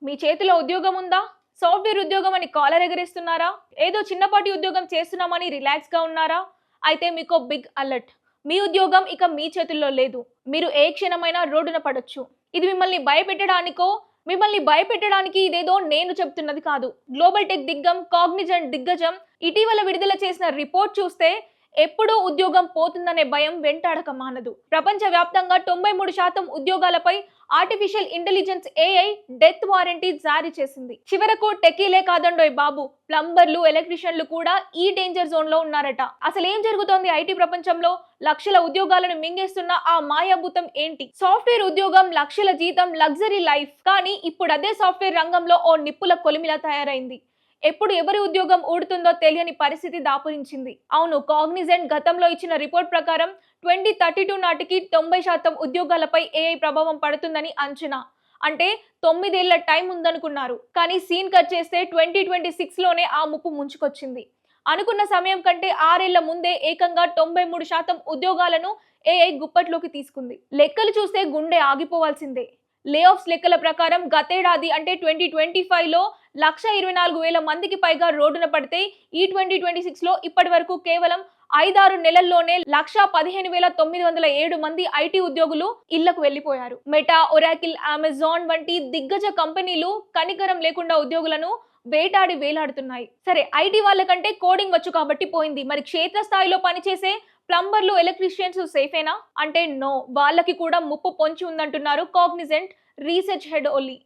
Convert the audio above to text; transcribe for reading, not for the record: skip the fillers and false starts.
మీ చేతిలో ఉద్యోగం ఉందా? సాఫ్ట్‌వేర్ ఉద్యోగం అని కాలర్ ఎగరేస్తున్నారా? ఏదో చిన్నపాటి ఉద్యోగం చేస్తున్నామని రిలాక్స్‌గా ఉన్నారా? అయితే మీకో బిగ్ అలర్ట్. మీ ఉద్యోగం ఇక మీ చేతుల్లో లేదు. మీరు ఏ క్షణమైనా రోడ్డున పడొచ్చు. ఇది మిమ్మల్ని భయపెట్టడానికి ఇదేదో నేను చెప్తున్నది కాదు. గ్లోబల్ టెక్ కాగ్నిజెంట్ దిగ్గజం ఇటీవల విడుదల చేసిన రిపోర్ట్ చూస్తే ఎప్పుడూ ఉద్యోగం పోతుందనే భయం వెంటాడక మానదు. ప్రపంచవ్యాప్తంగా 93% ఉద్యోగాలపై artificial intelligence AI death warranty జారీ చేసింది. చివరకు టెకీలే కాదండోయ్ బాబు, ప్లంబర్లు, ఎలక్ట్రీషియన్లు కూడా ఈ డేంజర్ జోన్ లో ఉన్నారట. అసలు ఏం జరుగుతోంది ఐటీ ప్రపంచంలో? లక్షల ఉద్యోగాలను మింగేస్తున్న ఆ మాయాభూతం ఏంటి? సాఫ్ట్వేర్ ఉద్యోగం, లక్షల జీతం, లగ్జరీ లైఫ్. కానీ ఇప్పుడు అదే సాఫ్ట్వేర్ రంగంలో ఓ నిప్పుల కొలిమిలా తయారైంది. ఎప్పుడు ఎవరి ఉద్యోగం ఊడుతుందో తెలియని పరిస్థితి దాపురించింది. అవును, కాగ్నిజెంట్ గతంలో ఇచ్చిన రిపోర్ట్ ప్రకారం 2032 నాటికి 90% ఉద్యోగాలపై ఏఐ ప్రభావం పడుతుందని అంచనా. అంటే 9 ఏళ్ల టైం ఉందనుకున్నారు. కానీ సీన్ కట్ చేస్తే 2026 లోనే ఆ ముప్పు ముంచుకొచ్చింది. అనుకున్న సమయం కంటే 6 ఏళ్ల ముందే ఏకంగా 93% ఉద్యోగాలను ఏఐ గుప్పట్లోకి తీసుకుంది. లెక్కలు చూస్తే గుండె ఆగిపోవాల్సిందే. లే ఆఫ్స్ లెక్కల ప్రకారం గతేడాది అంటే 2025 లో 1,24,000 మందికి పైగా రోడ్డున పడితే ఈ 2026 లో ఇప్పటి వరకు కేవలం 5-6 నెలల్లోనే 1,15,907 మంది ఐటీ ఉద్యోగులు ఇళ్లకు వెళ్లిపోయారు. మెటా, ఒరాకిల్, అమెజాన్ వంటి దిగ్గజ కంపెనీలు కనికరం లేకుండా ఉద్యోగులను వేటాడి వేలాడుతున్నాయి. సరే, ఐటీ వాళ్ళకంటే కోడింగ్ వచ్చు కాబట్టి పోయింది. మరి క్షేత్రస్థాయిలో పనిచేసే ప్లంబర్లు, ఎలక్ట్రీషియన్స్ సేఫేనా అంటే నో, వాళ్ళకి కూడా ముప్పు పొంచి ఉందంటున్నారు కాగ్నిజెంట్ రీసెర్చ్ హెడ్ ఓలీ.